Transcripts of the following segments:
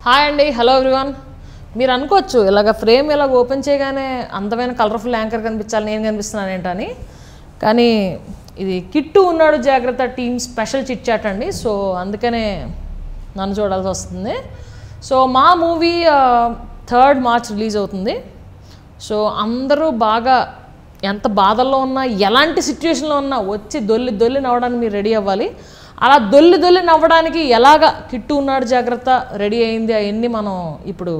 Hi అండి, hello everyone. మీరు అనుకోవచ్చు ఇలాగ ఫ్రేమ్ ఇలా ఓపెన్ చేయగానే అందమైన కలర్ఫుల్ యాంకర్ కనిపించాలి, నేను కనిపిస్తున్నాను ఏంటని. కానీ ఇది కిట్టు ఉన్నాడు జాగ్రత్త టీమ్ స్పెషల్ చిట్ చాట్ అండి. సో అందుకనే నన్ను చూడాల్సి వస్తుంది. సో మా మూవీ 3rd March రిలీజ్ అవుతుంది. సో అందరూ బాగా ఎంత బాధల్లో ఉన్నా, ఎలాంటి సిచ్యువేషన్లో ఉన్నా వచ్చి దొల్లి నవ్వడానికి మీరు రెడీ అవ్వాలి. అలా దొల్లి నవ్వడానికి ఎలాగ కిట్టు ఉన్నాడు జాగ్రత్త రెడీ అయింది అవన్నీ మనం ఇప్పుడు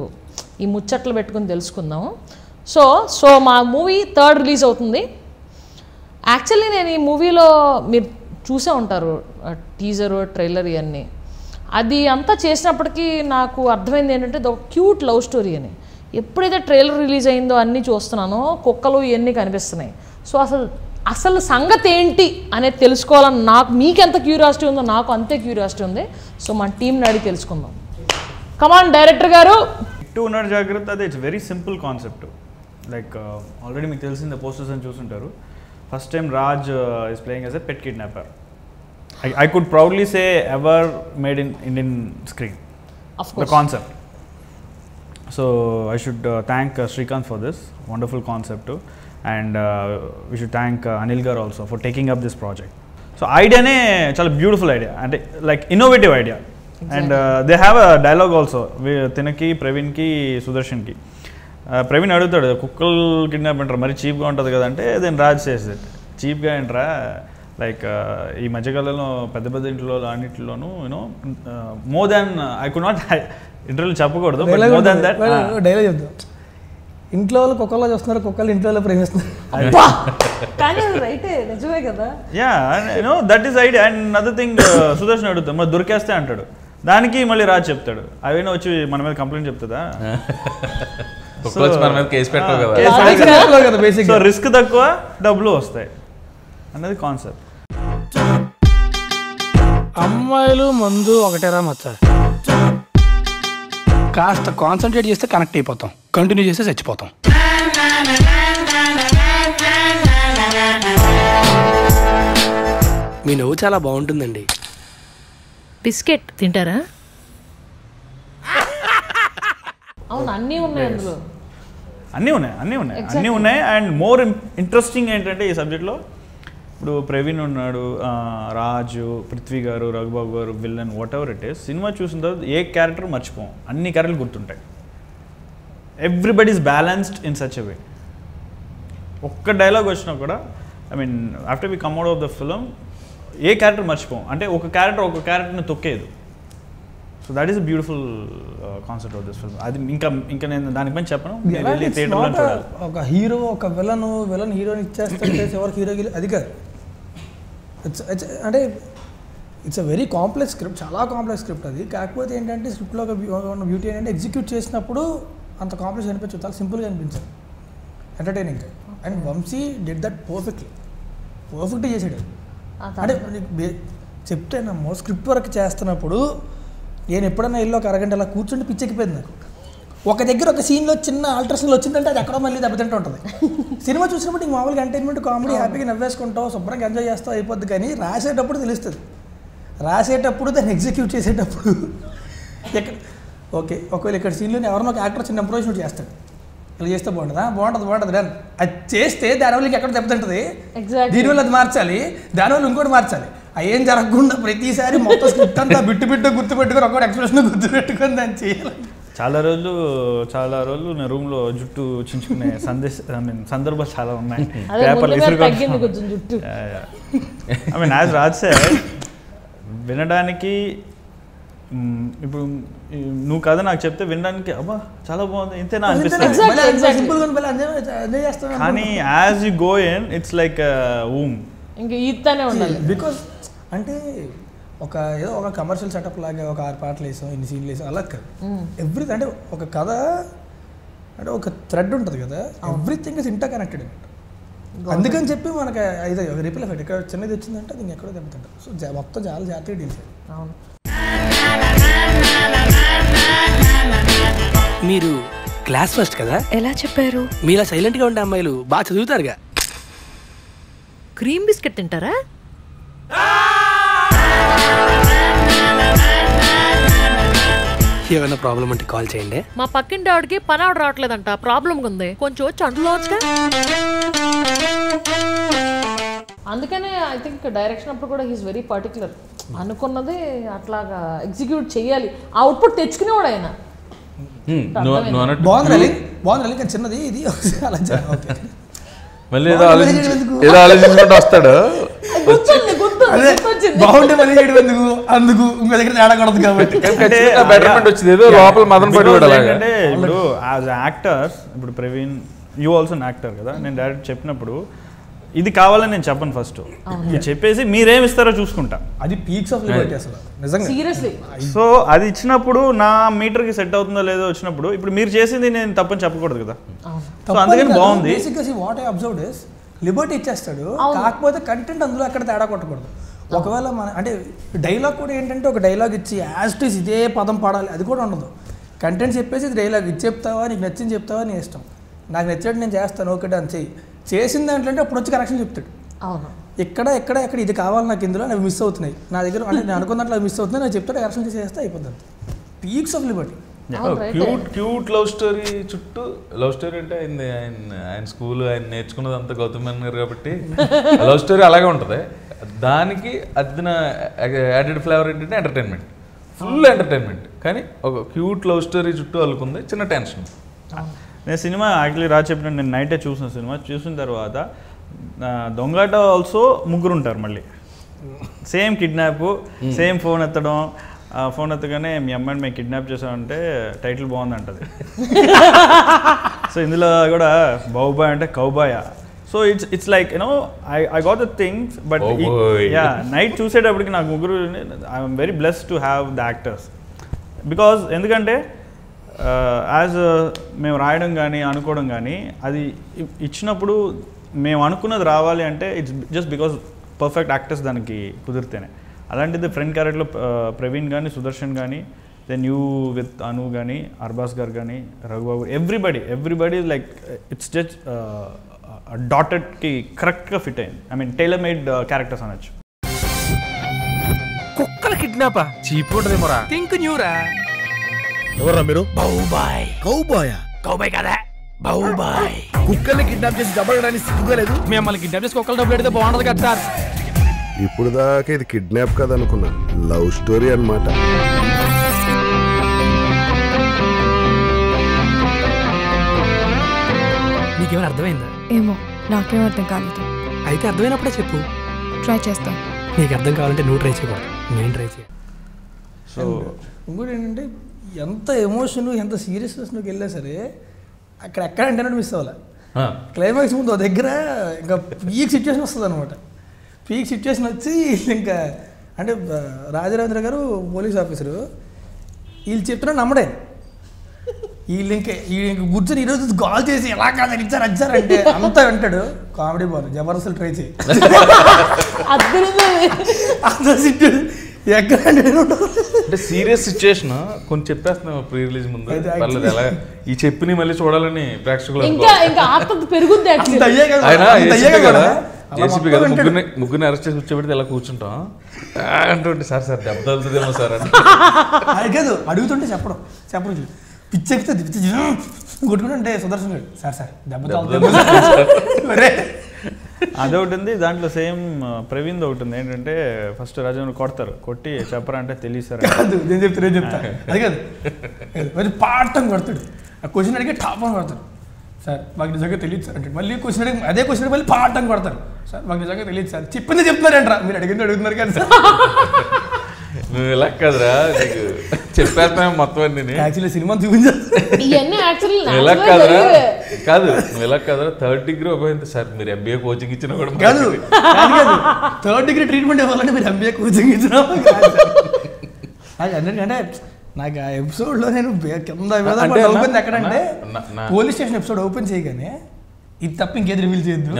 ఈ ముచ్చట్లు పెట్టుకుని తెలుసుకుందాము. సో మా మూవీ 3rd రిలీజ్ అవుతుంది. యాక్చువల్లీ నేను ఈ మూవీలో మీరు చూసే ఉంటారు టీజరు, ట్రైలర్ ఇవన్నీ. అది అంతా చేసినప్పటికీ నాకు అర్థమైంది ఏంటంటే ఇది ఒక క్యూట్ లవ్ స్టోరీ అని. ఎప్పుడైతే ట్రైలర్ రిలీజ్ అయిందో అన్నీ చూస్తున్నానో కుక్కలు ఇవన్నీ కనిపిస్తున్నాయి. సో అసలు సంగతి ఏంటి అనేది తెలుసుకోవాలని నాకు మీకెంత క్యూరియాసిటీ ఉందో నాకు అంతే క్యూరియాసిటీ ఉంది. సో మన టీంని అడిగి తెలుసుకుందాం. కమాన్ డైరెక్టర్ గారు. కిట్టు ఉన్నాడు జాగ్రత్త, అది it's very simple concept. Like already మీకు తెలిసిందే, పోస్టర్స్ అని చూసుంటారు. First time Raj is playing as a pet kidnapper. I could proudly say ever made in Indian screen. Of course. The concept. So I should thank Srikanth for this wonderful concept too, and we should thank Anil Gar also for taking up this project. So idea ne chala beautiful idea and like innovative idea. Exactly. And they have a dialogue also. Tinaki, Praveen ki, Sudarshan ki. Praveen adutadu kukkal kidnap antaru mari cheap ga untadi kada ante then Raj says it cheap ga entra. Like ఈ మధ్యకాలంలో పెద్ద ఇంట్లో అన్నింటిలోనూ you know more than I could not ఇంటర్వ్యూలో చెప్పకూడదు, more than that dialogue చెప్తాం. ఇంట్లో వాళ్ళు కుక్కల్లో చూస్తున్నారు, కుక్కలు ఇంట్లో ప్రేమిస్తున్నారు. నిజమే కదా. Yeah you know that is idea. And other thing Sudarshan అడుగుతాం మరి దొరికేస్తే అంటాడు, దానికి మళ్ళీ రాజ్ చెప్తాడు అవేనా వచ్చి మన మీద కంప్లైంట్ చెప్తుందా. సో రిస్క్ తక్కువ డబ్బులు వస్తాయి అన్నది కాన్సెప్ట్. అమ్మాయిలు మందు ఒకటేరా మచ్చ. కాస్త కాన్సన్ట్రేట్ చేస్తే కనెక్ట్ అయిపోతాం, కంటిన్యూ చేస్తే చచ్చిపోతాం. మీ నవ్వు చాలా బాగుంటుందండి. బిస్కెట్ తింటారా? అవును, అన్నీ ఉన్నాయి అందులో. అన్నీ ఉన్నాయి. అండ్ మోర్ ఇంట్రెస్టింగ్ ఏంటంటే ఈ సబ్జెక్ట్లో ఇప్పుడు ప్రవీణ్ ఉన్నాడు, రాజు, పృథ్వీ గారు, రఘుబాబు గారు, villain, whatever it is. Cinema చూసిన తర్వాత ఏ క్యారెక్టర్ మర్చిపోం, అన్ని క్యారెక్టర్లు గుర్తుంటాయి. Everybody is balanced in such a way. ఒక్క డైలాగ్ వచ్చినా కూడా I mean after we come out of the film ఏ క్యారెక్టర్ మర్చిపోం. అంటే ఒక క్యారెక్టర్ని తొక్కేదు. So that is a beautiful concept of this film. అది ఇంకా నేను దానిపైన చెప్పను, థియేటర్లో చూడాలి. ఒక హీరో ఒక విలన్ హీరోని ఇచ్చేస్తుంటే ఎవరికి హీరో అది కాదు. అంటే it's a very complex script, చాలా కాంప్లెక్స్ స్క్రిప్ట్ అది. కాకపోతే ఏంటంటే స్క్రిప్ట్లో ఉన్న బ్యూటీ ఏంటంటే ఎగ్జిక్యూట్ చేసినప్పుడు అంత కాంప్లెక్స్ అనిపించదు, చాలా సింపుల్గా అనిపించారు, entertaining. And Vamshi did that పర్ఫెక్ట్గా చేసాడు. అంటే చెప్తేనమ్మో స్క్రిప్ట్ వర్క్ చేస్తున్నప్పుడు నేను ఎప్పుడన్నా ఇల్లు ఒక అరగంట అలా కూర్చుంటే పిచ్చెక్కిపోయింది నాకు. ఒక దగ్గర ఒక సీన్లో చిన్న ఆల్ట్రేషన్లో వచ్చిందంటే అది ఎక్కడో మళ్ళీ దెబ్బతింటూ ఉంటుంది. సినిమా చూసినప్పుడు ఇంక మామూలుగా ఎంటర్టైన్మెంట్ కామెడీ హ్యాపీగా నవ్వేసుకుంటావు, శుభ్రంగా ఎంజాయ్ చేస్తావు, అయిపోద్ది. కానీ రాసేటప్పుడు తెలుస్తుంది, రాసేటప్పుడు దాన్ని ఎగ్జిక్యూట్ చేసేటప్పుడు ఓకే ఒకవేళ ఇక్కడ సీన్లో ఎవరినో ఒక యాక్టర్ చిన్న ఇంప్రూవ్మెంట్ చేస్తాడు, ఇలా చేస్తే బాగుంటుంది డన్. అది చేస్తే దానివల్ల ఇంకెక్కడ దెబ్బతింటుంది, దీనివల్ల అది మార్చాలి, దానివల్ల ఇంకోటి మార్చాలి. ఏం జరగకుండా ప్రతిసారి మొత్తం స్క్రిప్ట్ అంతా బిట్టు గుర్తుపెట్టుకొని ఒక్కొక్క ఎక్స్ప్రెషన్ గుర్తుపెట్టుకొని దాన్ని చేయాలి. చాలా రోజులు నా రూమ్లో జుట్టు చించుకునే సందర్భాలు చాలా ఉన్నాయి. I mean as Raj sir వినడానికి ఇప్పుడు నువ్వు కదా నాకు చెప్తే వినడానికి అబ్బా చాలా బాగుంది ఇంతేనా అనిపిస్తుంది. కానీ as you go in it's like um ఇంకా ఈతనే ఉండాలి. బికాస్ అంటే ఏదో ఒక కమర్షియల్ సెటప్ లాగా ఒక 6 పాటలు వేసాం, ఇన్ని సీన్లు వేసాం, అలా కాదు. ఎవ్రీథింగ్ అంటే ఒక కథ అంటే ఒక థ్రెడ్ ఉంటుంది కదా, ఎవ్రీథింగ్ ఇస్ ఇంటర్ కనెక్టెడ్ అనమాట. అందుకని చెప్పి మనకి ఇది రిపిల్ ఎఫెక్ట్ ఇక్కడ చిన్నది వచ్చిందంటే అది ఇంకెక్కడో దెబ్బతింటారు. సో మొత్తం చాలా జాగ్రత్తగా డీల్ చేయాలి. అవును. మీరు క్లాస్ ఫస్ట్ కదా? ఎలా చెప్పారు? మీలా సైలెంట్గా ఉండే అమ్మాయిలు బాగా చదువుతారుగా. క్రీమ్ బిస్కెట్ తింటారా? ఏమైనా ప్రాబ్లం అంటే కాల్ చేయండి. మా పక్కింటి ఆవిడకి పని ఆవిడ రావట్లేదంట, ప్రాబ్లం ఉంది, కొంచెం వచ్చి అందులోగా. అందుకనే ఐ థింక్ డైరెక్షన్ అప్పుడు కూడా హీస్ వెరీ పర్టికులర్. అనుకున్నది అట్లాగా ఎగ్జిక్యూట్ చేయాలి, అవుట్పుట్ తెచ్చుకునేవాడు ఆయన. బాగుంది కానీ చిన్నది ఇది అలా మళ్ళీ ఏదో ఆలోచించుకుంటూ వస్తాడు. బాగుంటే మళ్ళీ చేయడం ఎందుకు, అందుకు ఇంకో దగ్గర తేడా కొడదు కాబట్టి బెటర్మెంట్ వచ్చింది. ఏదో లోపల మదన పడి అంటే ఇప్పుడు యాజ్ యాక్టర్స్, ఇప్పుడు ప్రవీణ్ యూ ఆల్సో యాక్టర్ కదా, నేను డైరెక్ట్ చెప్పినప్పుడు ఇది కావాలని నేను చెప్పను, ఫస్ట్ ఇది చెప్పేసి మీరేమి ఇస్తారో చూసుకుంటా. అది పీక్స్ ఆఫ్ లిబర్టీ అసలు నిజంగా సీరియస్లీ. సో అది ఇచ్చినప్పుడు నా మీటర్కి సెట్ అవుతుందో లేదో వచ్చినప్పుడు, ఇప్పుడు మీరు చేసింది నేను తప్పని చెప్పకూడదు కదా. సో అందుకని బాగుంది. బేసిక్గా what I observed is Liberty ఇచ్చేస్తాడు, కాకపోతే కంటెంట్ అందులో ఎక్కడ తేడా కొట్టకూడదు. ఒకవేళ మన అంటే డైలాగ్ కూడా ఏంటంటే ఒక డైలాగ్ ఇచ్చి యాజ్ ఇట్ ఈస్ ఇదే పదం పాడాలి అది కూడా ఉండదు. కంటెంట్ చెప్పేసి ఇది డైలాగ్ ఇది చెప్తావా, నీకు నచ్చింది చెప్తావా, నీ ఇష్టం, నాకు నచ్చాడు నేను చేస్తాను, ఓకే అని చెయ్యి. చేసిన దాంట్లో అంటే అప్పుడు వచ్చి కరెక్షన్ చెప్తాడు. అవును, ఎక్కడ ఇది కావాలి నాకు, ఇందులో నాకు మిస్ అవుతున్నాయి నా దగ్గర, అంటే నేను అనుకున్న దాంట్లో మిస్ అవుతున్నాయి, నాకు చెప్తాడు, కరెక్షన్ చేస్తే అయిపోతుంది. Peaks of Liberty. Cute love story చుట్టూ, లవ్ స్టోరీ అంటే ఆయన స్కూల్ ఆయన నేర్చుకున్నది అంతా గౌతమ్ మేనన్ గారు కాబట్టి లవ్ స్టోరీ అలాగే ఉంటుంది. దానికి అదిన యాడెడ్ ఫ్లేవర్ ఏంటంటే ఎంటర్టైన్మెంట్, ఫుల్ ఎంటర్టైన్మెంట్. కానీ ఒక క్యూట్ లవ్ స్టోరీ చుట్టూ అల్లుకుంది చిన్న టెన్షన్. నేను సినిమా యాక్చువల్లీ రాజు చెప్పినట్టు నేను నైటే చూసిన సినిమా చూసిన తర్వాత దొంగాట ఆల్సో ముగ్గురు ఉంటారు, మళ్ళీ సేమ్ కిడ్నాప్, సేమ్ ఫోన్ ఎత్తడం, ఫోన్ ఎత్తగానే మీ అమ్మాయిని మేము కిడ్నాప్ చేసామంటే టైటిల్ బాగుంది అంటది. సో ఇందులో కూడా బౌబాయ్ అంటే cowboy. So it's like you know I got the things. But yeah night చూసేటప్పటికి నాకు ముగ్గురు, I'm very blessed to have the actors. Because ఎందుకంటే యాజ్ మేము రాయడం కానీ అనుకోవడం కానీ అది ఇచ్చినప్పుడు మేము అనుకున్నది రావాలి అంటే it's just because perfect actors దానికి కుదిరితేనే. అలాంటిది ఫ్రెండ్ క్యారెక్టర్లో ప్రవీణ్ కానీ సుదర్శన్ కానీ, దెన్ యూ విత్ అను కానీ, అర్బాస్ గారు కానీ, Raghubabu, everybody like it's just డాటెడ్కి కరెక్ట్గా ఫిట్ అయింది. I mean tailor made characters అనొచ్చు. కుక్కల కిడ్నాపా చీప్ ఉంటదేమోరా, థింక్ న్యూరా. ఎవర్రా మీరు? బౌబాయ్. కౌబాయా? కౌబాయ్ కదా, బౌబాయ్. కుక్కల్ని కిడ్నాప్ చేసి డబ్బు అడగడానికి సిగ్గుగా లేదు? మిమ్మల్ని కిడ్నాప్ చేసి కుక్కలు డబ్బులు అడిగితే బాగుండదు కదా సార్. ఇప్పుడు దాకా ఇది కిడ్నాప్ కదనుకున్నా, లవ్ స్టోరీ అన్నమాట. నీకేమైనా అర్థమైందా? ఏమో నాకేం అర్థం కాలేదు. అయితే అర్థమైనప్పుడే చెప్పు, ట్రై చేస్తాను. నీకు అర్థం కావాలంటే నువ్వు ట్రై చేయకూడదు, నేను ట్రై చేయాలి. సో ఇంకోటి ఏంటంటే ఎంత ఎమోషన్ ఎంత సీరియస్నెస్లోకి వెళ్ళా సరే అక్కడ ఎక్కడంటే మిస్ అవ్వాలి. క్లైమాక్స్ ముందు ఒక దగ్గర ఇంకా పీక్ సిచ్యువేషన్ వస్తుంది అనమాట. పీక్ సిచ్యువేషన్ వచ్చి ఇంకా అంటే రాజరాజేంద్ర గారు పోలీస్ ఆఫీసరు, వీళ్ళు చెప్తున్నా నమ్మడే, వీళ్ళు ఇంక కూర్చొని ఈరోజు కాల్ చేసి ఎలా కాదు ఇచ్చారంటే అంతా వింటాడు. కామెడీ బాల్ జబర్దస్త్ ట్రై చేయి అంత సిచ్యువేషన్ అంటే సీరియస్ సిచ్యుయేషన్ కొన్ని చెప్పేస్తున్నాం ప్రీ రిలీజ్ ముందు, పర్లేదు ఎలా ఈ చెప్పిని మళ్ళీ చూడాలని ప్రేక్షకులు. జేసీపీ కదా ముగ్గురిని అరెస్ట్ చేసి కూర్చోబెడితే ఇలా కూర్చుంటాం అంటుంటే సార్ దెబ్బ తగులుతుందేమో సార్ అంటే కాదు అడుగుతుంటే చెప్పడం పిచ్చెక్కితే కొట్టుకుంటే సుదర్శన్ గారు సార్ దెబ్బ తగులుతుంది. అదొకటి ఉంది దాంట్లో, సేమ్ ప్రవీణ్ ఒకటి ఉంది ఏంటంటే ఫస్ట్ రాజు కొడతారు, కొట్టి చెప్పరా అంటే తెలియదు సార్. నేను చెప్తా అది కాదు, పాఠం కొడతాడు, ఆ క్వశ్చన్ అడిగి టాప్ అని కొడతాడు, సార్ మాకు నిజంగా తెలియదు సార్ అంటే మళ్ళీ క్వశ్చన్ అడిగి అదే క్వశ్చన్ మళ్ళీ పాఠం కొడతారు, సార్ మాకు నిజంగా తెలియదు సార్ చెప్పింది చెప్తున్నారంటారా, మీరు అడిగింది అడుగుతున్నారు కదా సార్. నువ్వు ఇలా కదరా నీకు చెప్పేస్తాం మొత్తం అన్ని యాక్చువల్లీ సినిమా చూపించారు ఇలా కదరా, కాదు నువ్వు ఇలా కదరా థర్డ్ డిగ్రీ ఉపయోగింది సార్ మీరు ఎంబీఏ కోచింగ్ ఇచ్చినా కూడా కాదు, థర్డ్ డిగ్రీ ట్రీట్మెంట్ ఇవ్వాలంటే మీరు ఎంబీఏ కోచింగ్ ఇచ్చినా అంటే నాకు ఆ ఎపిసోడ్లో నేను కింద ఓపెన్ ఎక్కడంటే పోలీస్ స్టేషన్ ఎపిసోడ్ ఓపెన్ చేయగానే ఇది తప్ప ఇంకేది రివీల్ చేయొద్దు,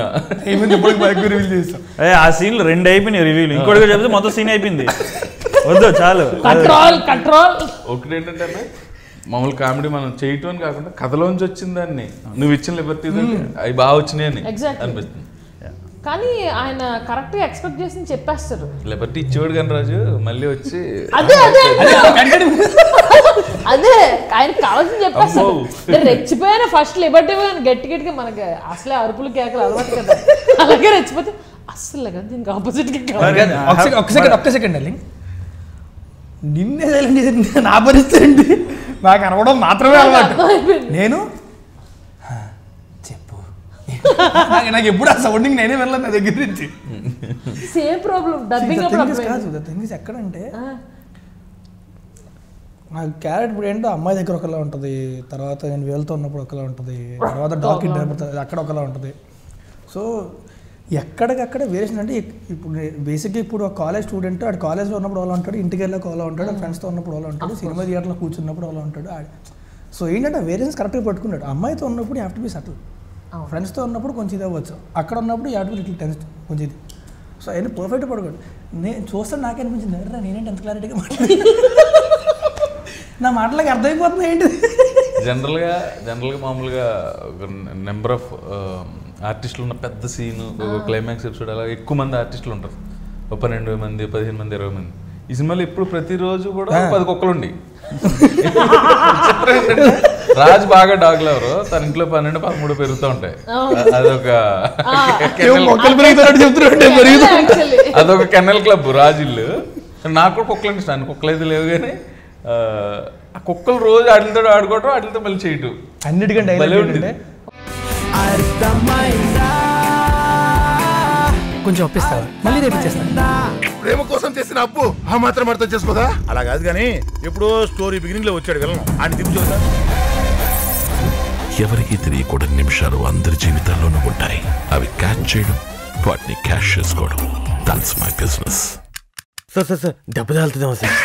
ఎప్పటికి రివీల్ చేస్తాం. ఆ సీన్లు 2 అయిపోయినాయి రివీల్, ఇంకోటి చెప్తే మొత్తం సీన్ అయిపోయింది, వద్దు చాలు. ఒకటి ఏంటంటే మామూలు కామెడీ మనం చేయటం అని కాకుండా కథలోంచి వచ్చిన దాన్ని నువ్వు ఇచ్చిన లిబర్టీ అవి బాగా వచ్చినాయి అని అనిపిస్తుంది. కానీ ఆయన కరెక్ట్గా ఎక్స్పెక్ట్ చేసి చెప్పేస్తారు. లేకపోతే ఇచ్చేవాడు కానీ రాజు మళ్ళీ వచ్చి అదే ఆయన కావాల్సింది చెప్పేస్తారు. రెచ్చిపోయిన ఫస్ట్ లిబర్టీ గట్టి గట్టిగా మనకి అసలే అరుపులు కేకలు అలవాటు కదా, అలాగే రెచ్చిపోతే అస్సలు కదా దీనికి ఆపోజిట్. ఒక్క సెకండ్ డార్లింగ్, నిన్నే సైలెంట్ నా పరిస్థితి నాకు అనవడం మాత్రమే అలవాటు. నేను చెప్పు, నాకు ఎప్పుడు ఆ సౌండింగ్ నేనే వెళ్ళాను నా దగ్గర నుంచి. సేమ్ ప్రాబ్లం డబ్బింగ్ ఎక్కడంటే నాకు క్యారెట్ ఇప్పుడు ఏంటో అమ్మాయి దగ్గర ఒకలా ఉంటుంది, తర్వాత నేను వేలుతో ఉన్నప్పుడు ఒకలా ఉంటుంది, తర్వాత డాక్టర్ అక్కడ ఒకలా ఉంటుంది. సో ఎక్కడికక్కడ వేరియేషన్ అంటే ఇప్పుడు బేసిక్గా ఇప్పుడు ఒక కాలేజ్ స్టూడెంట్ ఆడు కాలేజ్లో ఉన్నప్పుడు అలా ఉంటాడు, ఇంటికి వెళ్ళాక అలా ఉంటాడు, ఫ్రెండ్స్తో ఉన్నప్పుడు అలా ఉంటాడు, సినిమా థియేటర్లో కూర్చున్నప్పుడు అలా ఉంటాడు. సో ఏంటంటే వేరియేషన్స్ కరెక్ట్గా పట్టుకున్నాడు. అమ్మాయితో ఉన్నప్పుడు హ్యావ్ టు బి సటిల్, ఫ్రెండ్స్తో ఉన్నప్పుడు కొంచెం ఇది అవ్వచ్చు, అక్కడ ఉన్నప్పుడు have to be little tense కొంచెం ఇది. సో అయినా పర్ఫెక్ట్గా పడుకోండి. నేను చూస్తాను నాకే అనిపించింది నేనేంటి ఎంత క్లారిటీగా మాట్లాడి నా మాటలకి అర్థమైపోతుంది ఏంటి. జనరల్గా మామూలుగా నెంబర్ ఆఫ్ ఆర్టిస్టులు ఉన్న పెద్ద సీన్ క్లైమాక్స్ ఎపిసోడ్ అలా ఎక్కువ మంది ఆర్టిస్టులు ఉంటారు, 12 మంది 15 మంది 20 మంది. ఈ సినిమాలో ఇప్పుడు ప్రతిరోజు కూడా 10 కుక్కలు ఉండి. రాజు బాగా డాగ్ లవరు, తన ఇంట్లో 12, 13 పెరుగుతూ ఉంటాయి. అదొక కెన్నెల్ క్లబ్ రాజు ఇల్లు. నాకు కూడా కుక్కలు అంటే ఇష్టం, కుక్కలు అయితే లేవు కానీ ఆ కుక్కలు రోజు వాటితో ఆడుకోవటం, వాటితో మళ్ళీ చేయటం అన్నిటికంటే కొంచెం ఒప్పిస్తావా? మళ్ళీ రేపిచ్చేస్తాను. ప్రేమ కోసం చేసిన అప్పు ఆ మాత్రం అర్థం చేసుకోదా? అలా కాదు కానీ ఎప్పుడో స్టోరీ బిగినింగ్ లో వచ్చాడు వెళ్ళను ఆయన తిప్పి చూద్దాం. ఎవరికి తెలియకూడని నిమిషాలు అందరి జీవితాల్లోనూ ఉంటాయి. అవి క్యాచ్ చేయడం, వాటిని క్యాష్ చేసుకోవడం, దాట్స్ మై బిజినెస్. సార్ దెబ్బ తాలుతుందేమో సార్.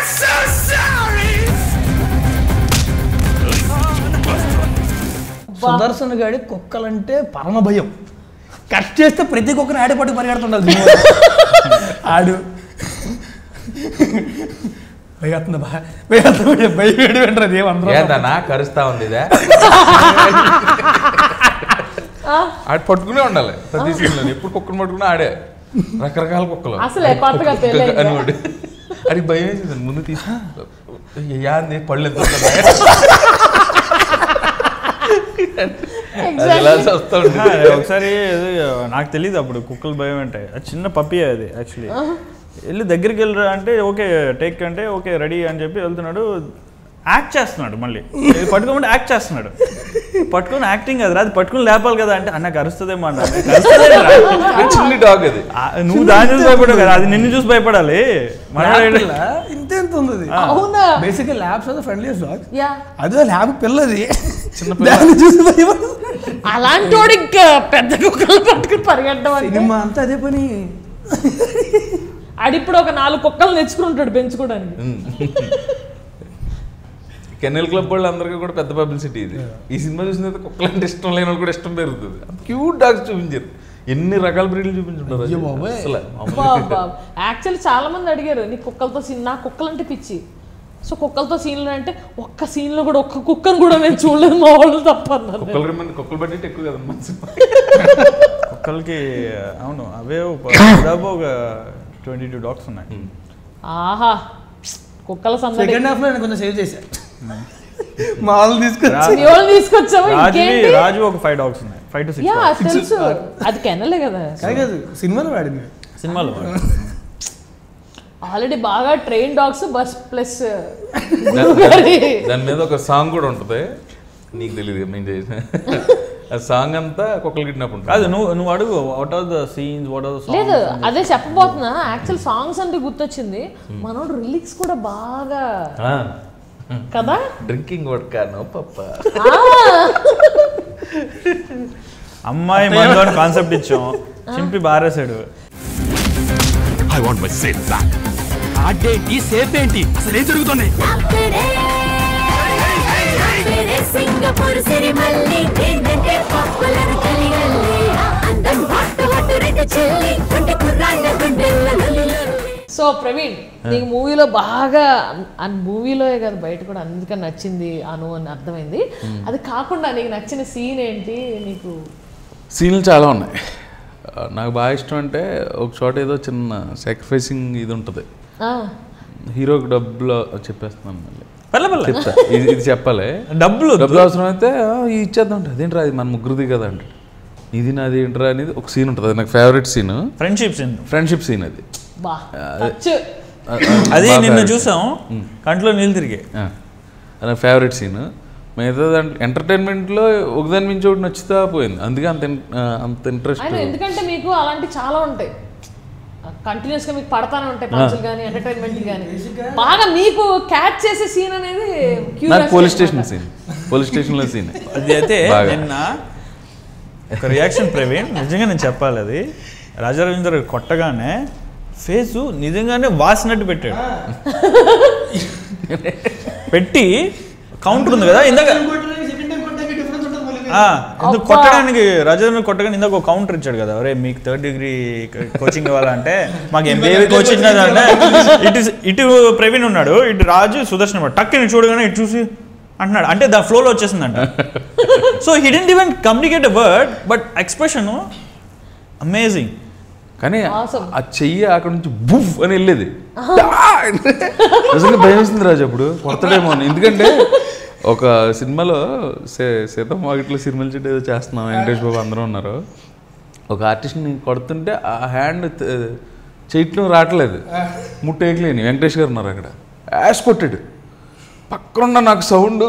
సుదర్శన్ గాడి కుక్కలంటే పరమ భయం. కట్ చేస్తే ప్రతి కుక్కని ఆడేపాటు పరిగెడుతుండాలి. ఆడు కరుస్తా ఉంది ఆడు పట్టుకునే ఉండాలి ప్రతి సీన్లో. ఎప్పుడు కుక్కను పట్టుకుని ఆడే రకరకాల కుక్కలు అని అది భయం వేసింది. ముందు తీసుకుంది పళ్ళు ఎంత ఒకసారి నాకు తెలియదు అప్పుడు కుక్కలు భయం అంటే, అది చిన్న పప్పి అది యాక్చువల్లీ. వెళ్ళి దగ్గరికి వెళ్ళరా అంటే ఓకే టేక్ అంటే ఓకే రెడీ అని చెప్పి వెళ్తున్నాడు, యాక్ట్ చేస్తున్నాడు. మళ్ళీ పట్టుకోమంటే యాక్ట్ చేస్తున్నాడు. పట్టుకొని యాక్టింగ్ కదా, అది పట్టుకుని లేపాలి కదా అంటే అన్నకు అరుస్తుందేమో అన్న. చిన్న డాగ్ అది, నువ్వు దాన్ని చూసి భయపడావు కదా, అది నిన్ను చూసి భయపడాలి. ఇంత ఎంత ఉంది బేసిక్గా ల్యాబ్స్ ఆర్ ఫ్రెండ్లీయెస్ట్ డాగ్. అదే ల్యాబ్ పిల్లది చూసి భయపడదు. అలాంటి వాడు ఇంకా పెద్ద కుక్కలు పట్టుకుని పరిగెట్టడం సినిమా అంతా అదే పని. ఆడిప్పుడు ఒక 4 కుక్కలు తెచ్చుకుంటాడు పెంచుకోవడానికి. కెన్నెల్ క్లబ్ వాళ్ళు అందరికీ కూడా పెద్ద పబ్లిసిటీ ఇది. ఈ సినిమా చూసిన తర్వాత కుక్కలు అంటే ఇష్టం లేని వాళ్ళు కూడా ఇష్టం పెరుగుతుంది. క్యూట్ డాగ్స్ చూపించారు, ఎన్ని రకాల బ్రీడ్లు చూపించుంటారు. యాక్చువల్లీ చాలా మంది అడిగారు నీ కుక్కలతో సీన్, నా కుక్కలు అంటే పిచ్చి. సో కుక్కలతో సీన్లు అంటే ఒక్క సీన్లో కూడా ఒక్క కుక్కను కూడా నేను చూడలేదు మా వాళ్ళు తప్ప. కుక్కలు బడ్జెట్ ఎక్కువ కదమ్మా కుక్కలకి. అవును, అవే దాదాపు ఒక 22 డాగ్స్ ఉన్నాయి. ఆహా, కుక్కల సెకండ్ హాఫ్ లో కొంచెం సేవ్ చేశారు. మా వాళ్ళు తీసుకొచ్చాము. రాజు ఒక 5 డాగ్స్ ఉన్నాయి, 5 to 6. తెలుసు, అది కెనలే కదా. కాదు సినిమాలో వాడింది. సినిమాలో ఆల్రెడీ బాగా ట్రైన్ డాగ్స్ బస్ ప్లస్ దాని మీద ఒక సాంగ్ కూడా ఉంటుంది, నీకు తెలియదు మేము చేసిన ఆ సాంగ్ అంతా కుక్కలు కిడ్నాప్. కాదు, నువ్వు అడుగు what are the scenes, what are the songs. లేదు అదే చెప్పబోతున్నా. యాక్చువల్ సాంగ్స్ అంటే గుర్తొచ్చింది, మనోడు రిలీక్స్ కూడా బాగా కదా. డ్రింకింగ్ వడ్కా నో పప్ప, అమ్మాయి మనలో కాన్సెప్ట్ ఇచ్చాం, చింపి బారేసాడు. I want my safe back. అదేంటి సేఫ్ ఏంటి, అసలు ఏం జరుగుతుంది? సింగపూర్ సిరిమల్లి ఏంటంటే పాపులర్ కలిగల్లి అందం హాట్ హాట్ రెడ్ చెల్లి కొంటే కుర్రాళ్ళ గుండెల్లో. సో ప్రవీణ్, నీకు మూవీలో బాగా మూవీలోనే కదా బయట కూడా అందుకని నచ్చింది అను అని అర్థమైంది. అది కాకుండా నీకు నచ్చిన సీన్ ఏంటి? నీకు సీన్లు చాలా ఉన్నాయి. నాకు బాగా ఇష్టం అంటే ఒక చోట ఏదో చిన్న సాక్రిఫైసింగ్ ఇది ఉంటుంది. హీరోకి డబ్బులు చెప్పేస్తున్నాను మళ్ళీ చెప్తా, ఇది చెప్పాలి. డబ్బులు అవసరం అయితే ఇచ్చేద్దాం అంటే అదేంట్రా అది మన ముగ్గురిది కదా అంటే ఇది నాది ఏంట్రా అనేది ఒక సీన్ ఉంటుంది. అది నాకు ఫేవరెట్ సీన్, ఫ్రెండ్షిప్ సీన్. అది నిన్ను చూసాం కంట్లో నీళ్ళు తిరిగి, అది ఫేవరెట్ సీన్. మిగతా ఎంటర్టైన్మెంట్లో ఒకదాని మించి ఒకటి నచ్చుతా పోయింది, అందుకే అంత ఇంట్రెస్ట్. ఎందుకంటే మీకు అలాంటి చాలా ఉంటాయి, కంటిన్యూస్ గా మీకు పడతానే ఉంటాయి పంచులు కానీ ఎంటర్టైన్మెంట్ కానీ. బాగా మీకు క్యాచ్ చేసే సీన్ అనేది పోలీస్ స్టేషన్లో సీన్. అది అయితే నిన్న ఒక రియాక్షన్ ప్రవీణ్, నిజంగా నేను చెప్పాలి, అది రాజా రవీంద్ర కొట్టగానే ఫేసు నిజంగానే వాసినట్టు పెట్టాడు. పెట్టి కౌంటర్ ఉంది కదా ఇందాక కొట్టడానికి, రాజేంద్ర కొట్టగానే ఇందాక ఒక కౌంటర్ ఇచ్చాడు కదా, అరే మీకు 3rd degree కోచింగ్ ఇవ్వాలంటే మాకు MBA కోచింగ్ అంటే ఇటు ప్రవీణ్ ఉన్నాడు, ఇటు రాజు సుదర్శన్ టక్కి చూడగానే ఇటు చూసి అంటున్నాడు, అంటే దాని ఫ్లోలో వచ్చేసిందంట. So he didn't even communicate a word, but expression amazing. కానీ ఆ చెయ్యి అక్కడ నుంచి బుఫ్ అని వెళ్ళేది, నిజంగా భయం వేసింది రాజు అప్పుడు కొడతాడేమో అని. ఎందుకంటే ఒక సినిమాలో సీతమ్మ వాకిట్లో సినిమాల చెట్టు ఏదో చేస్తున్నాం, వెంకటేష్ బాబు అందరూ ఉన్నారు, ఒక ఆర్టిస్ట్ని కొడుతుంటే ఆ హ్యాండ్ చేయటం రావట్లేదు, ముట్టేయట్లేని వెంకటేష్ గారు ఉన్నారు అక్కడ, యాష్ కొట్టాడు. పక్కనున్న నాకు సౌండ్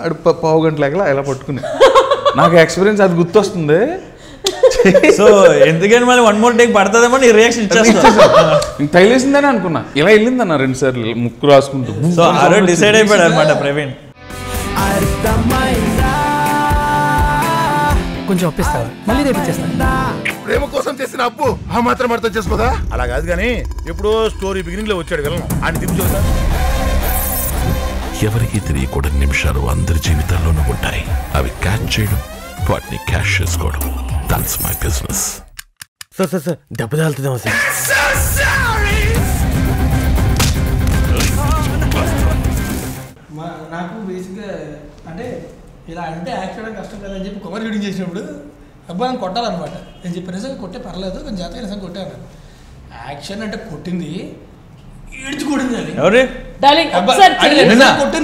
అడు పావు గంటల ఇలా పట్టుకుని, నాకు ఎక్స్పీరియన్స్ అది గుర్తొస్తుంది. సో ఎందుకని మళ్ళీ 1 more take పడుతుందేమో నీ రియాక్షన్ ఇచ్చేస్తా. తగిలేసిందని అనుకున్నా, ఇలా వెళ్ళిందన్న 2 సార్లు ముక్కు రాసుకుంటూ. సో ఆ రోజు డిసైడ్ అయిపోయాడు అనమాట ప్రవీణ్. కొంచెం ఒప్పిస్తావా, మళ్ళీ రేపు ఇచ్చేస్తా. ప్రేమ కోసం చేసిన అప్పు ఆ మాత్రం అర్థం చేసుకోదా? అలా కాదు కానీ ఎప్పుడో స్టోరీ బిగినింగ్ లో వచ్చాడు వెళ్ళను అని తిప్పి చూద్దా. ఎవరికి తెలియకూడని నిమిషాలు అందరి జీవితాల్లోనూ ఉంటాయి. అవి క్యాచ్ చేయడం, వాటిని క్యాష్ చేసుకోవడం, that's my business. సార్ దెబ్బ తాలుతుందేమో సార్. నాకు బేసిక్గా అంటే ఇలా అంటే యాక్ట్ చేయడం కష్టం కదా అని చెప్పి కవర్ రీడింగ్ చేసినప్పుడు అబ్బా అని కొట్టాలన్నమాట. నేను చెప్పి నిజంగా కొట్టే పర్లేదు, కొంచెం జాతర నిజంగా కొట్టాను. యాక్షన్ అంటే కొట్టింది ఈడ్చి కొట్టింది అది.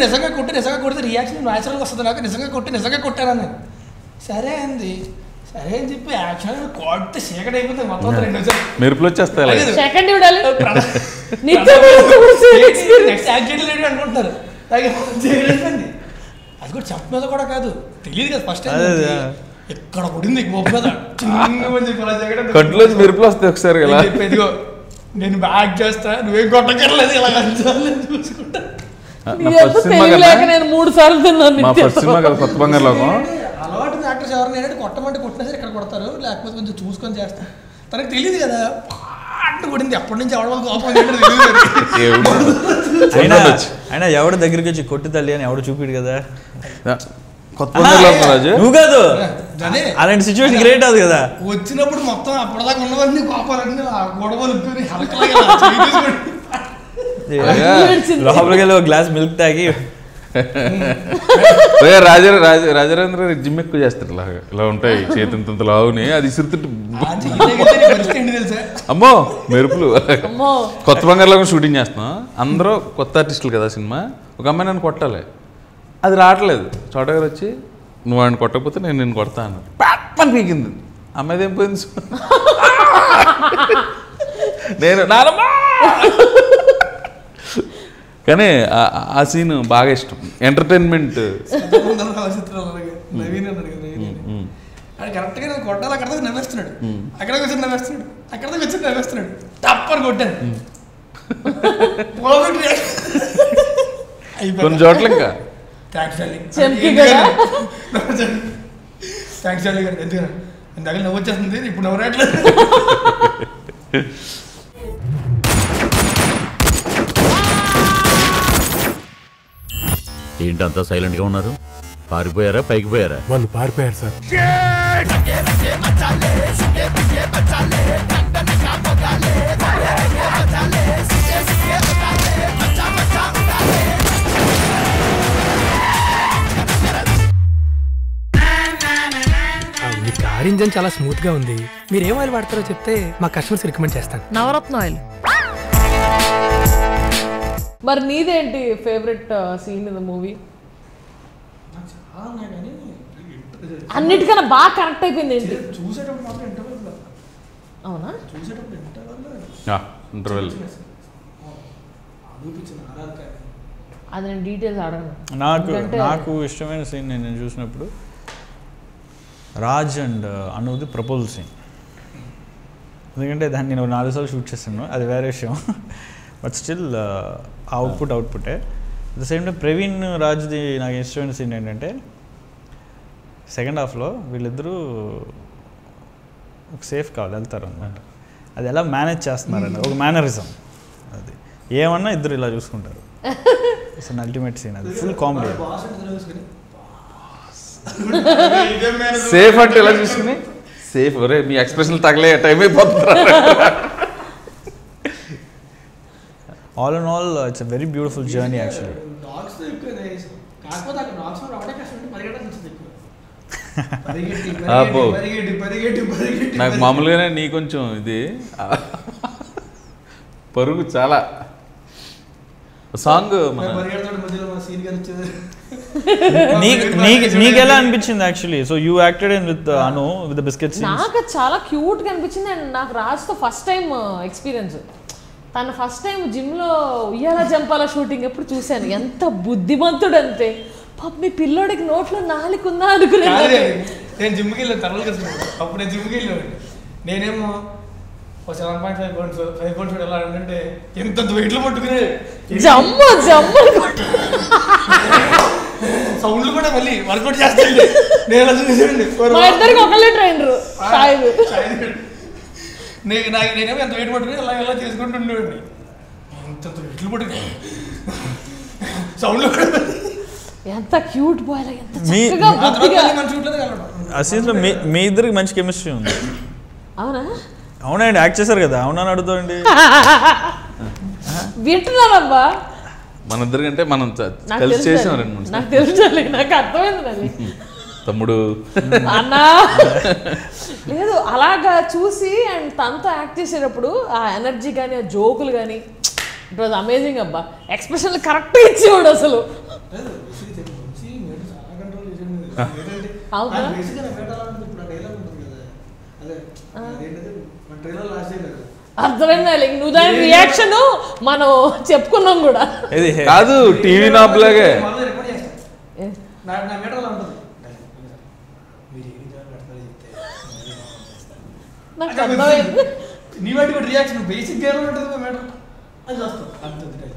నిజంగా కొడితే రియాక్షన్ న్యాచురల్గా వస్తుంది. నాకు నిజంగా కొట్టాను నేను. సరే అంది, సరే అని చెప్పి యాక్షన్ కొడితే సెకండ్ అయిపోతుంది మొత్తం. 2 నిమిషాలు మెరుపులు వచ్చేస్తాయి అనుకుంటున్నారు. అది కూడా చెప్ప మీద కూడా కాదు, తెలియదు కదా ఫస్ట్ టైం. ఎక్కడ కొడింది కంట్లో మెరుపులు వస్తాయి ఒకసారి. ఇదిగో నేను బ్యాక్ చేస్తా, నువ్వేం కొట్టకర్లేదు, ఇలా చూసుకుంటా. కొత్త బంగారు లోకం అలవాటు యాక్టర్స్ ఎవరైనా ఏంటంటే కొట్టమంటే కొట్టినా సరే ఇక్కడ కొడతారు, లేకపోతే కొంచెం చూసుకొని చేస్తారు. తనకు తెలియదు కదా పాట కొడింది, అప్పటి నుంచి ఎవడ కోపం అయినా ఎవడ దగ్గరికి వచ్చి కొట్టు తల్లి అని ఎవడు చూపిడు కదా. నువ్వు కాదు, అలాంటి సిచ్యువేషన్ క్రియేట్ అవుతుంది కదా. వచ్చినప్పుడు మొత్తం అప్పటిదాకా ఉన్నవన్నీ కోపాలన్నీ ఆ గొడవలు లోపలికి వెళ్ళి ఒక గ్లాస్ మిల్క్ తాగి రాజరేంద్ర జిమ్ ఎక్కువ చేస్తారు. ఇలా ఉంటాయి చేతింత లావుని, అది ఇసురుతుంటే అమ్మో మెరుపులు. కొత్త బంగారులో షూటింగ్ చేస్తున్నాం, అందరూ కొత్త ఆర్టిస్టులు కదా సినిమా. ఒక అమ్మాయి నన్ను కొట్టాలి, అది రావట్లేదు. చోటగారు వచ్చి నువ్వు ఆయన కొట్టకపోతే నేను నిన్ను కొడతా అన్నాడు. ప్యాట్మని పీకింది, అమ్మాయిది ఏం పోయింది. నేను నానమ్మా. కానీ ఆ సీన్ బాగా ఇష్టం, ఎంటర్టైన్మెంట్. కరెక్ట్గా నేను కొట్టాలి, అక్కడ నవ్వేస్తున్నాడు, అక్కడికి వచ్చి నవ్వేస్తున్నాడు, అక్కడికి వచ్చి నవ్వేస్తున్నాడు, తప్పని కొట్టాను. కొన్ని చోట్ల ఇంకా థ్యాంక్స్ డాలీ గారు, ఎందుకన్నా దగ్గర నవ్వు వచ్చేస్తుంది, ఇప్పుడు నవ్వు రావట్లేదు. ఏంటంతా సైలెంట్ గా ఉన్నారు? పారిపోయారా, పైకి పోయారా? వాళ్ళు పారిపోయారు సార్. మీ కారింది ఇంజన్ చాలా స్మూత్ గా ఉంది. మీరు ఏం ఆయిల్ వాడతారో చెప్తే మా కస్టమర్స్ రికమెండ్ చేస్తాను. నవరత్న ఆయిల్. మరి నీదేంటి favourite scene in the movie? అన్నిటికన్నా బాగా కరెక్ట్ అయిపోయింది ఏంటి? చూసేటప్పుడు మాత్రం ఇంటర్వెల్. అవునా? చూసేటప్పుడు ఇంటర్వెల్ అది నేను డీటెయిల్స్ అడగను. నాకు ఇష్టమైన సీన్ నేను చూసినప్పుడు రాజ్ అండ్ అనుది ప్రపోజల్ సీన్. ఎందుకంటే దాన్ని నేను 4 సార్లు షూట్ చేశాను, అది వేరే విషయం. బట్ స్టిల్ అవుట్పుటే. At the same time Praveen రాజ్ది నాకు ఇష్టమైన సీన్ ఏంటంటే సెకండ్ హాఫ్లో వీళ్ళిద్దరూ ఒక సేఫ్ కావాలి వెళ్తారు అనమాట. అది ఎలా మేనేజ్ చేస్తున్నారండి, ఒక మేనరిజం. అది ఏమన్నా ఇద్దరు ఇలా చూసుకుంటారు. It's an ultimate scene. అది ఫుల్ కామెడీ. సేఫ్ అంటే ఎలా చూసుకుని సేఫ్ ఒరే మీ ఎక్స్ప్రెషన్ తగలే టైం అయిపోతుంది. All in all it's a very beautiful journey actually. నాకు మామూలుగానే నీ కొంచెం ఇది పరుగు చాలా సాంగ్. నీకు ఎలా అనిపించింది actually? So you acted in with Anu with the biscuits. నాకు చాలా క్యూట్ గా అనిపించింది. అండ్ నాకు రాజ్తో ఫస్ట్ టైం ఎక్స్పీరియన్స్. తను ఫస్ట్ టైం జిమ్లో ఉయ్యాల జంపాల షూటింగ్ ఎప్పుడు చూశాను. ఎంత బుద్ధిమంతుడు అంతే. పాప మీ పిల్లోడికి నోట్లో నాలుగుందా అనుకున్నాను. నేను జిమ్కి వెళ్ళాను తర్వాత కదా. అప్పుడు నేను జిమ్కి వెళ్ళాను. నేనేమో 7.5 pounds 5 pounds ఎలా అంటే ఎంత వెయిట్లు పట్టుకునే జమ్ము సౌండ్లు కూడా మళ్ళీ వర్కౌట్ చేస్తాండి. నేను అలా చూసానండి. మా ఇద్దరికి ఒకళ్ళే ట్రైనరు నేనేమో ఎంత వెయిట్ పట్టుకుని ఎలా చేసుకుంటూ ఉండేవాడిని. ఎంత వెయిట్లు పట్టుకుని సౌండ్లు కూడా. ఎంత క్యూట్ బాయ్. ఆ సీన్లో మీ ఇద్దరికి మంచి కెమిస్ట్రీ ఉంది. అవునా? అవునండి, యాక్ట్ చేశారు కదా. అవునా అడుగుతాండి. వింటున్నానబ్బా. మన ఇద్దరికంటే మనం కలిసి చేసాం 2-3. నాకు తెలుసు, నాకు అర్థమైంది తమ్ముడు అన్నా. లేదు అలాగా చూసి అండ్ తనతో యాక్ట్ చేసేటప్పుడు ఆ ఎనర్జీ కానీ ఆ జోకులు కానీ ఇట్ వాజ్ అమేజింగ్ అబ్బా. ఎక్స్ప్రెషన్ కరెక్ట్ ఇచ్చేవాడు అసలు. అర్థమైందా? నువ్వు దాని రియాక్షన్ మనం చెప్పుకున్నాం కూడా కాదు. టీవీ నాబ్ లాగే నాకు అర్థమైంది. నీ వాటి కూడా రియాక్షన్ బేసిక్ గా ఉంటుంది మేడం. అది వస్తుంది అంతే.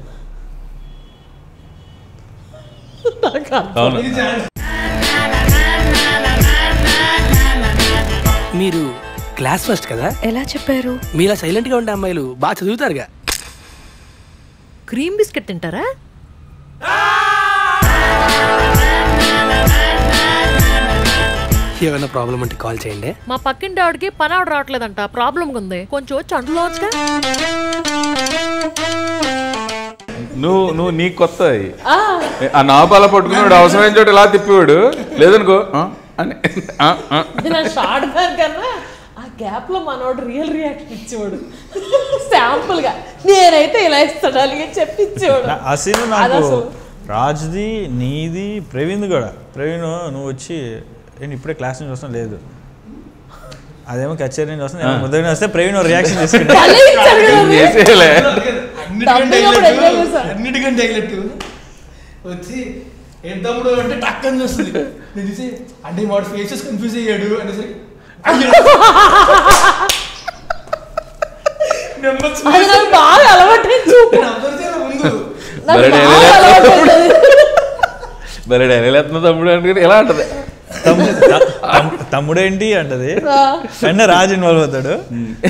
మీరు క్లాస్ ఫస్ట్ కదా? ఎలా చెప్పారు? మీలా సైలెంట్ గా ఉండే అమ్మాయిలు బాగా చదువుతారుగా. క్రీమ్ బిస్కెట్ తింటారా? ఏమైనా ప్రాబ్లం అంటే కాల్ చేయండి. మా పక్కింటి ఆవిడకి పని ఆవిడ రావట్లేదంట. ప్రాబ్లం ఉంది, కొంచెం వచ్చి అంటులోచ్చుగా. నువ్వు నీకు కొత్త ఆ నాపాల పట్టుకున్నాడు. అవసరమైన చోట ఇలా తిప్పేవాడు. లేదనుకో అని షార్ట్ కన్నా ఆ గ్యాప్ లో మనోడు రియల్ రియాక్షన్ ఇచ్చేవాడు. శాంపుల్ గా నేనైతే ఇలా ఇస్తాడు అలాగే చెప్పిచ్చేవాడు. ఆ సీన్ నాకు రాజ్ది, నీది, ప్రవీణ్ కూడా. ప్రవీణ్ నువ్వు వచ్చి నేను ఇప్పుడే క్లాస్ నుంచి వస్తాను. లేదు అదేమో కచేరీ నుంచి వస్తాను, ముద్ర వస్తే ప్రవీణ్ రియాక్షన్ చేసుకుంటా. అన్నిటికంటే వచ్చి ఏం తమ్ముడు అంటే టక్ అని వస్తుంది. నేను చూసి అంటే వాడు ఫేసెస్ కన్ఫ్యూజ్ అయ్యాడు అనేసి బాగా అలవాటు తమ్ముడు అంటే ఎలా అంటది? తమ్ముడేంటి అంటది. అంటే రాజు ఇన్వాల్వ్ అవుతాడు.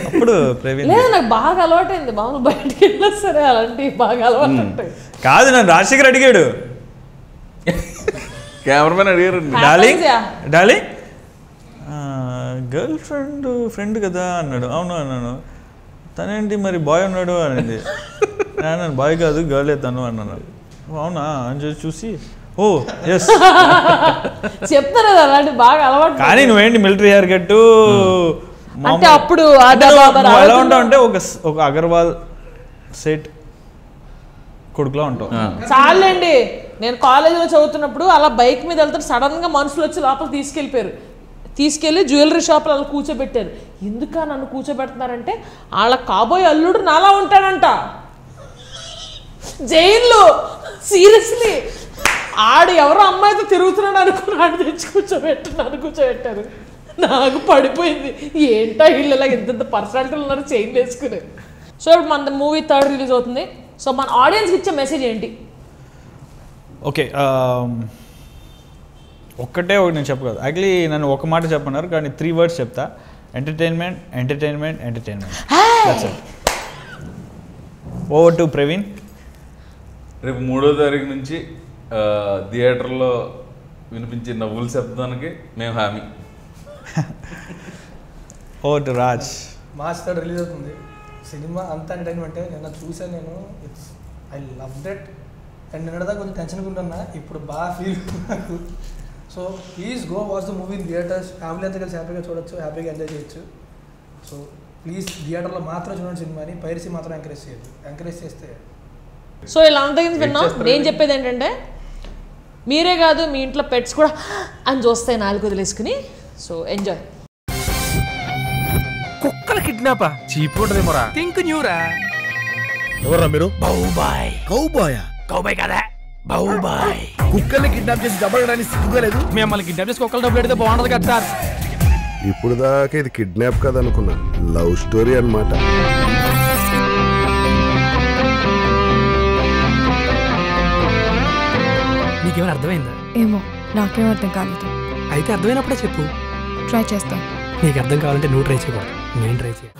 అప్పుడు ప్రవీణ్ లేదు నాకు బాగా అలవాటైంది. మామూలు బయటకి వెళ్ళినా సరే అలాంటి బాగా అలవాటు ఉంటాయి. కాదు నన్ను రాజశేఖర్ అడిగాడు. కెమెరామెన్ అడిగారు, డార్లింగ్ గర్ల్ ఫ్రెండ్ కదా అన్నాడు. అవును అన్నాను. తనేంటి మరి బాయ్ ఉన్నాడు అనేది. నేను బాయ్ కాదు గర్లే తను అన్నాను. అవునా అని చూసి ఓ ఎస్ చెప్తారు కదా అలాంటి బాగా అలవాటు. కానీ నువ్వేంటి మిలిటరీ హెయిర్ కట్ అంటే అప్పుడు ఎలా ఉంటావు అంటే ఒక అగర్వాల్ సెట్ కొడుకులో ఉంటావు. చాలండి, నేను కాలేజీలో చదువుతున్నప్పుడు అలా బైక్ మీద వెళ్తే సడన్ గా మనుషులు వచ్చి లోపల తీసుకెళ్ళి జ్యువెలరీ షాప్లో అలా కూర్చోబెట్టారు. ఎందుక నన్ను కూర్చోబెడుతున్నారంటే వాళ్ళ కాబోయే అల్లుడు నాలా ఉంటాడంట జైల్లో. సీరియస్లీ ఆడు ఎవరో అమ్మాయితో తిరుగుతున్నాడు అనుకున్నాడు, తెచ్చి కూర్చోబెట్టారు. నాకు పడిపోయింది, ఏంటో వీళ్ళు ఇలా ఇంత పర్సనాలిటీలు ఉన్నారు చైన్ వేసుకుని. సో మన మూవీ 3rd రిలీజ్ అవుతుంది. సో మన ఆడియన్స్కి ఇచ్చే మెసేజ్ ఏంటి? ఓకే, ఒక్కటే ఒకటి నేను చెప్పగలను. యాక్చువల్లీ నన్ను ఒక మాట చెప్పన్నారు, కానీ 3 words చెప్తా. Entertainment, entertainment, entertainment. Over to Praveen. రేపు 3వ తారీఖు నుంచి థియేటర్లో వినిపించే నవ్వుల శబ్దానికి మేము హామీ. Over to Raj. March 3rd release అవుతుంది. సినిమా అంత ఎంటర్టైన్మెంట్. నిన్న చూసాను నేను, ఐ లవ్ దట్. అండ్ నిన్నదా కొంచెం టెన్షన్గా ఉంటున్నా, ఇప్పుడు బాగా ఫీల్ నాకు. So please go watch the movie in theatres. Family అంతా కలిసి హ్యాపీగా చూడొచ్చు, హ్యాపీగా ఎంజాయ్ చేయొచ్చు. సో ప్లీజ్ థియేటర్లో మాత్రం చూడండి సినిమాని, పైరసీ మాత్రం ఎంకరేజ్ చేయదు. ఎంకరేజ్ చేస్తే సో ఇలా అంతా విన్నాం. నేను చెప్పేది ఏంటంటే మీరే కాదు మీ ఇంట్లో పెట్స్ కూడా అని చూస్తాయి 4 వదిలేసుకుని. So enjoy. కుక్కల కిడ్నాపా చీప్ ఉంటదేమోరా. థింక్ న్యూరా. ఎవర్రా మీరు? బౌబాయ్. కౌబాయా? కౌబాయ్ కదా, బౌబాయ్. కుక్కల్ని కిడ్నాప్ చేసి డబ్బులు సిగ్గుగా లేదు? మిమ్మల్ని కిడ్నాప్ చేసి కుక్కలు డబ్బులు పెడితే బాగుంటది కదా సార్. ఇప్పుడు దాకా ఇది కిడ్నాప్ కాదనుకున్నా, లవ్ స్టోరీ అన్నమాట. నీకేమైనా అర్థమైందా? ఏమో నాకేం అర్థం కాలేదు. అయితే అర్థమైనప్పుడే చెప్పు. ట్రై చేస్తాం. నీకు అర్థం కావాలంటే నువ్వు ట్రై చేయకూడదు, నేను ట్రై చేయాలి.